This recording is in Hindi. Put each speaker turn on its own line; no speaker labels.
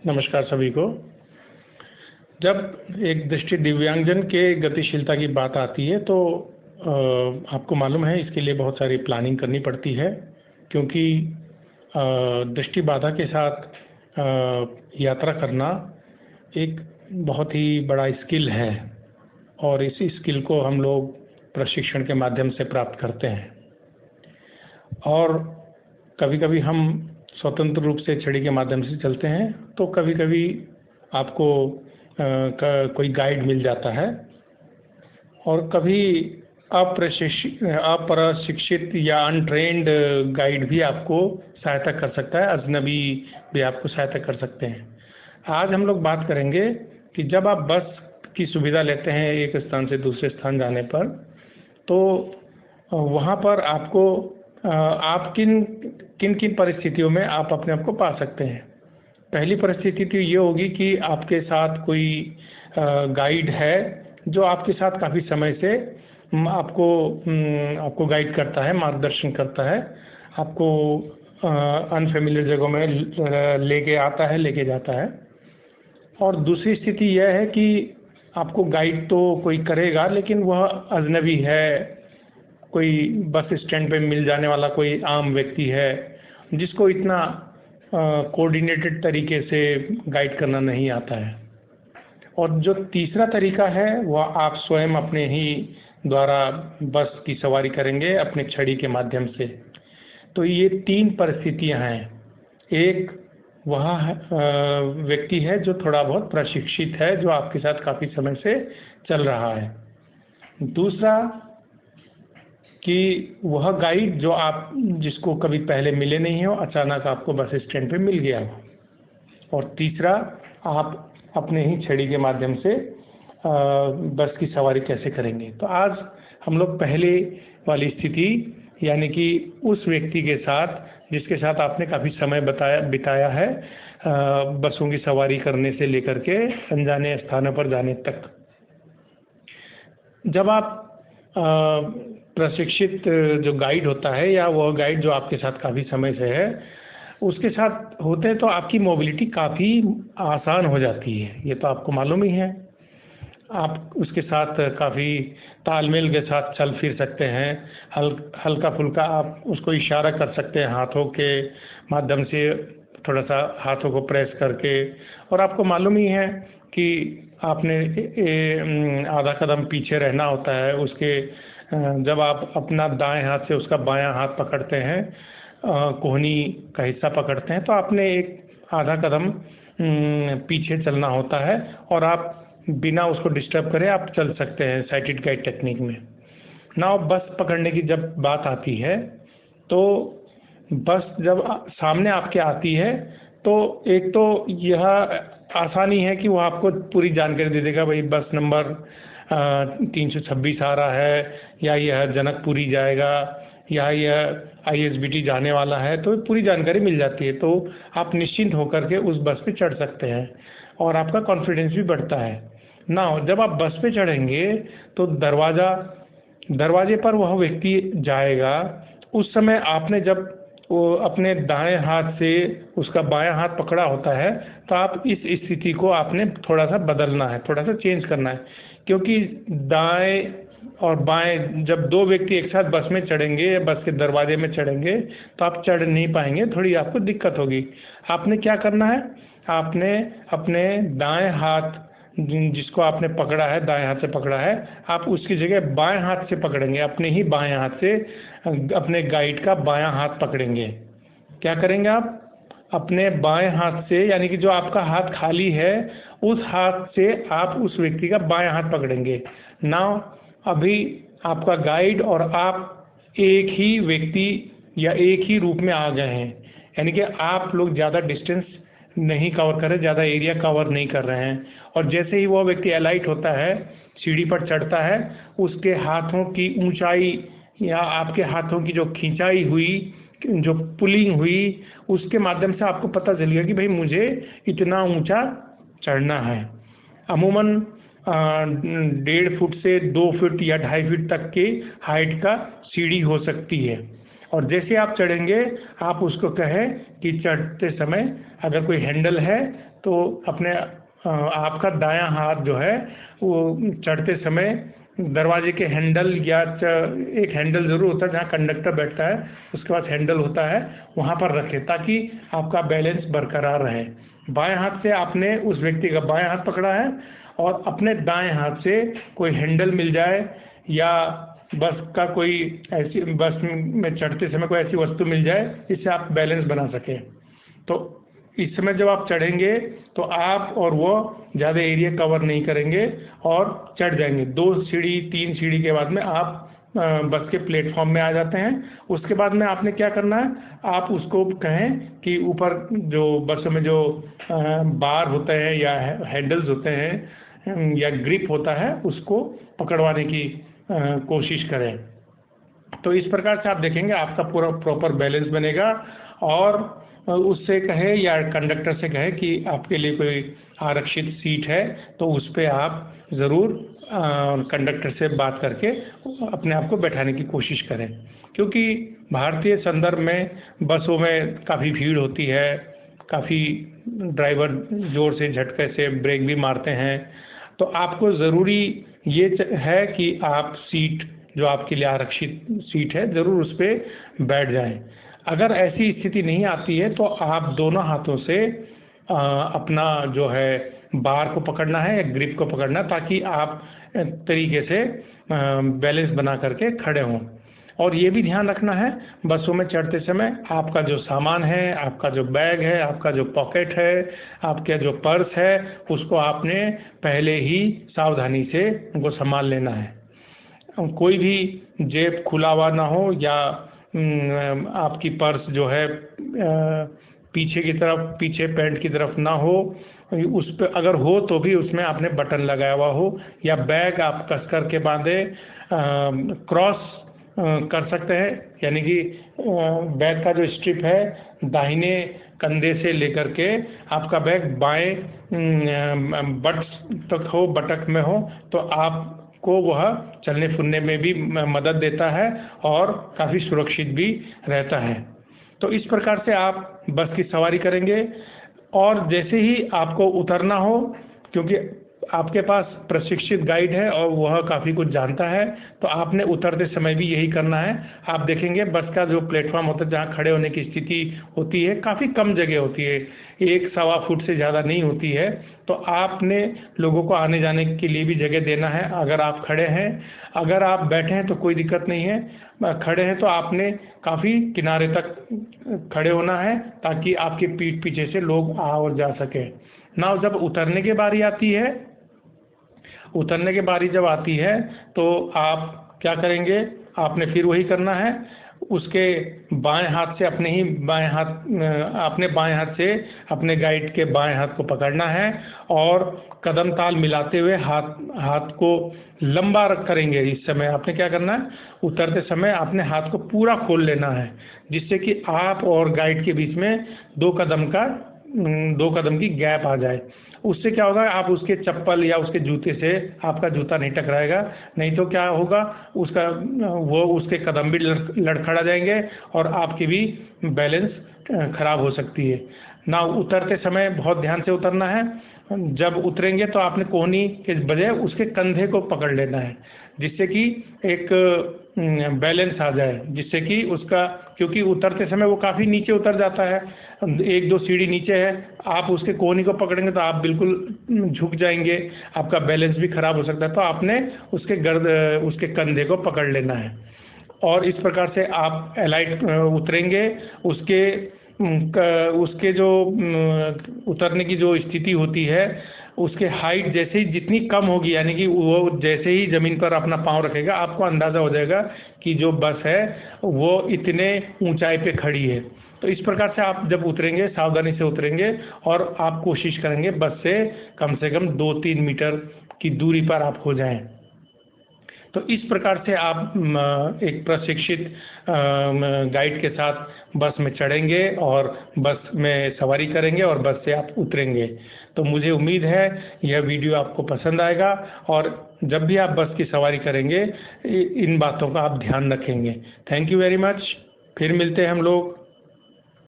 नमस्कार सभी को। जब एक दृष्टि दिव्यांगजन के गतिशीलता की बात आती है तो आपको मालूम है इसके लिए बहुत सारी प्लानिंग करनी पड़ती है, क्योंकि दृष्टि बाधा के साथ यात्रा करना एक बहुत ही बड़ा स्किल है और इसी स्किल को हम लोग प्रशिक्षण के माध्यम से प्राप्त करते हैं। और कभी-कभी हम स्वतंत्र रूप से छड़ी के माध्यम से चलते हैं, तो कभी-कभी आपको कोई गाइड मिल जाता है और कभी अप्रशिक्षित या अनट्रेन्ड गाइड भी आपको सहायता कर सकता है, अजनबी भी आपको सहायता कर सकते हैं। आज हम लोग बात करेंगे कि जब आप बस की सुविधा लेते हैं एक स्थान से दूसरे स्थान जाने पर, तो वहाँ पर आपको आप किन किन परिस्थितियों में आप अपने आप को पा सकते हैं। पहली परिस्थिति तो ये होगी कि आपके साथ कोई गाइड है जो आपके साथ काफ़ी समय से आपको गाइड करता है, मार्गदर्शन करता है, आपको अनफेमिलियर जगहों में लेके आता है, लेके जाता है। और दूसरी स्थिति यह है कि आपको गाइड तो कोई करेगा, लेकिन वह अजनबी है, कोई बस स्टैंड पे मिल जाने वाला कोई आम व्यक्ति है जिसको इतना कोऑर्डिनेटेड तरीके से गाइड करना नहीं आता है। और जो तीसरा तरीका है वह आप स्वयं अपने ही द्वारा बस की सवारी करेंगे अपने छड़ी के माध्यम से। तो ये तीन परिस्थितियां हैं। एक वह व्यक्ति है जो थोड़ा बहुत प्रशिक्षित है, जो आपके साथ काफ़ी समय से चल रहा है। दूसरा कि वह गाइड जो आप जिसको कभी पहले मिले नहीं हो, अचानक आपको बस स्टैंड पे मिल गया हो। और तीसरा, आप अपने ही छड़ी के माध्यम से बस की सवारी कैसे करेंगे। तो आज हम लोग पहले वाली स्थिति, यानी कि उस व्यक्ति के साथ जिसके साथ आपने काफ़ी समय बिताया है बसों की सवारी करने से लेकर के अनजाने स्थानों पर जाने तक। जब आप प्रशिक्षित जो गाइड होता है या वह गाइड जो आपके साथ काफ़ी समय से है उसके साथ होते हैं, तो आपकी मोबिलिटी काफ़ी आसान हो जाती है। ये तो आपको मालूम ही है। आप उसके साथ काफ़ी तालमेल के साथ चल फिर सकते हैं। हल्का फुल्का आप उसको इशारा कर सकते हैं हाथों के माध्यम से, थोड़ा सा हाथों को प्रेस करके। और आपको मालूम ही है कि आपने आधा कदम पीछे रहना होता है उसके। जब आप अपना दाएं हाथ से उसका बायां हाथ पकड़ते हैं, कोहनी का हिस्सा पकड़ते हैं, तो आपने एक आधा कदम पीछे चलना होता है और आप बिना उसको डिस्टर्ब करे आप चल सकते हैं साइटेड गाइड टेक्निक में। ना बस पकड़ने की जब बात आती है, तो बस जब सामने आपके आती है तो एक तो यह आसानी है कि वो आपको पूरी जानकारी दे देगा, भाई बस नंबर 326 आ रहा है, या यह जनकपुरी जाएगा, या यह ISBT जाने वाला है, तो पूरी जानकारी मिल जाती है। तो आप निश्चिंत होकर के उस बस पे चढ़ सकते हैं और आपका कॉन्फिडेंस भी बढ़ता है ना। जब आप बस पे चढ़ेंगे तो दरवाजे पर वह व्यक्ति जाएगा। उस समय आपने जब वो अपने दाएं हाथ से उसका बायां हाथ पकड़ा होता है, तो आप इस स्थिति को आपने थोड़ा सा बदलना है, थोड़ा सा चेंज करना है। क्योंकि दाएं और बाएं जब दो व्यक्ति एक साथ बस में चढ़ेंगे, बस के दरवाजे में चढ़ेंगे, तो आप चढ़ नहीं पाएंगे, थोड़ी आपको दिक्कत होगी। आपने क्या करना है, आपने अपने दाएं हाथ जिसको आपने पकड़ा है, दाएं हाथ से पकड़ा है, आप उसकी जगह बाएं हाथ से पकड़ेंगे। अपने ही बाएं हाथ से अपने गाइड का बायां हाथ पकड़ेंगे। क्या करेंगे आप, अपने बाएं हाथ से, यानी कि जो आपका हाथ खाली है उस हाथ से आप उस व्यक्ति का बायां हाथ पकड़ेंगे। नाउ अभी आपका गाइड और आप एक ही व्यक्ति या एक ही रूप में आ गए हैं, यानी कि आप लोग ज़्यादा डिस्टेंस नहीं कवर कर रहे, ज़्यादा एरिया कवर नहीं कर रहे हैं। और जैसे ही वो व्यक्ति अलाइट होता है, सीढ़ी पर चढ़ता है, उसके हाथों की ऊंचाई या आपके हाथों की जो खिंचाई हुई, जो पुलिंग हुई, उसके माध्यम से आपको पता चल गया कि भाई मुझे इतना ऊंचा चढ़ना है। अमूमन 1.5 फुट से 2 फुट या 2.5 फीट तक की हाइट का सीढ़ी हो सकती है। और जैसे आप चढ़ेंगे, आप उसको कहें कि चढ़ते समय अगर कोई हैंडल है तो अपने आपका दायां हाथ जो है वो चढ़ते समय दरवाजे के हैंडल या एक हैंडल ज़रूर होता है जहाँ कंडक्टर बैठता है, उसके पास हैंडल होता है, वहाँ पर रखें ताकि आपका बैलेंस बरकरार रहे। बाएं हाथ से आपने उस व्यक्ति का बाएं हाथ पकड़ा है और अपने दाएं हाथ से कोई हैंडल मिल जाए या बस का कोई ऐसी बस में चढ़ते समय कोई ऐसी वस्तु मिल जाए जिससे आप बैलेंस बना सकें। तो इस समय जब आप चढ़ेंगे तो आप और वो ज़्यादा एरिया कवर नहीं करेंगे और चढ़ जाएंगे। 2 सीढ़ी 3 सीढ़ी के बाद में आप बस के प्लेटफॉर्म में आ जाते हैं। उसके बाद में आपने क्या करना है, आप उसको कहें कि ऊपर जो बस में जो बार होते हैं या हैंडल्स होते हैं या ग्रिप होता है उसको पकड़वाने की कोशिश करें। तो इस प्रकार से आप देखेंगे आपका पूरा प्रॉपर बैलेंस बनेगा। और उससे कहे या कंडक्टर से कहे कि आपके लिए कोई आरक्षित सीट है तो उस पर आप ज़रूर कंडक्टर से बात करके अपने आप को बैठाने की कोशिश करें, क्योंकि भारतीय संदर्भ में बसों में काफ़ी भीड़ होती है, काफ़ी ड्राइवर ज़ोर से झटके से ब्रेक भी मारते हैं। तो आपको ज़रूरी ये है कि आप सीट जो आपके लिए आरक्षित सीट है ज़रूर उस पर बैठ जाएं। अगर ऐसी स्थिति नहीं आती है तो आप दोनों हाथों से अपना जो है बार को पकड़ना है या ग्रिप को पकड़ना है ताकि आप तरीके से बैलेंस बना करके खड़े हों। और ये भी ध्यान रखना है बसों में चढ़ते समय आपका जो सामान है, आपका जो बैग है, आपका जो पॉकेट है, आपका जो पर्स है, उसको आपने पहले ही सावधानी से उनको संभाल लेना है। कोई भी जेब खुला हुआ ना हो या आपकी पर्स जो है पीछे की तरफ, पीछे पैंट की तरफ ना हो, उस पर अगर हो तो भी उसमें आपने बटन लगाया हुआ हो, या बैग आप कस कर के बांधे क्रॉस कर सकते हैं, यानी कि बैग का जो स्ट्रिप है दाहिने कंधे से लेकर के आपका बैग बाएं बट तक हो, बटक में हो, तो आपको वह चलने फिरने में भी मदद देता है और काफ़ी सुरक्षित भी रहता है। तो इस प्रकार से आप बस की सवारी करेंगे। और जैसे ही आपको उतरना हो, क्योंकि आपके पास प्रशिक्षित गाइड है और वह काफ़ी कुछ जानता है, तो आपने उतरते समय भी यही करना है। आप देखेंगे बस का जो प्लेटफॉर्म होता है जहाँ खड़े होने की स्थिति होती है काफ़ी कम जगह होती है, 1-1.25 फुट से ज़्यादा नहीं होती है। तो आपने लोगों को आने जाने के लिए भी जगह देना है। अगर आप खड़े हैं, अगर आप बैठे हैं तो कोई दिक्कत नहीं है, खड़े हैं तो आपने काफ़ी किनारे तक खड़े होना है ताकि आपके पीठ पीछे से लोग आ और जा सकें ना। जब उतरने की बारी आती है, उतरने की बारी जब आती है तो आप क्या करेंगे, आपने फिर वही करना है, उसके बाएं हाथ से अपने बाएं हाथ से अपने गाइड के बाएं हाथ को पकड़ना है और कदम ताल मिलाते हुए हाथ को लंबा करेंगे। इस समय आपने क्या करना है, उतरते समय आपने हाथ को पूरा खोल लेना है जिससे कि आप और गाइड के बीच में 2 कदम की गैप आ जाए। उससे क्या होगा, आप उसके चप्पल या उसके जूते से आपका जूता नहीं टकराएगा, नहीं तो क्या होगा उसके कदम भी लड़खड़ा जाएंगे और आपकी भी बैलेंस खराब हो सकती है ना। उतरते समय बहुत ध्यान से उतरना है। जब उतरेंगे तो आपने कोहनी के बजाय उसके कंधे को पकड़ लेना है जिससे कि एक बैलेंस आ जाए, जिससे कि उसका, क्योंकि उतरते समय वो काफ़ी नीचे उतर जाता है, 1-2 सीढ़ी नीचे है, आप उसके कोहनी को पकड़ेंगे तो आप बिल्कुल झुक जाएंगे, आपका बैलेंस भी खराब हो सकता है। तो आपने उसके कंधे को पकड़ लेना है और इस प्रकार से आप एलाइट उतरेंगे। उसके जो उतरने की जो स्थिति होती है, उसके हाइट जैसे ही जितनी कम होगी, यानी कि वो जैसे ही ज़मीन पर अपना पाँव रखेगा आपको अंदाज़ा हो जाएगा कि जो बस है वो इतने ऊंचाई पे खड़ी है। तो इस प्रकार से आप जब उतरेंगे सावधानी से उतरेंगे और आप कोशिश करेंगे बस से कम 2-3 मीटर की दूरी पर आप हो जाएं। तो इस प्रकार से आप एक प्रशिक्षित गाइड के साथ बस में चढ़ेंगे और बस में सवारी करेंगे और बस से आप उतरेंगे। तो मुझे उम्मीद है यह वीडियो आपको पसंद आएगा और जब भी आप बस की सवारी करेंगे इन बातों का आप ध्यान रखेंगे। Thank you very much. फिर मिलते हैं हम लोग।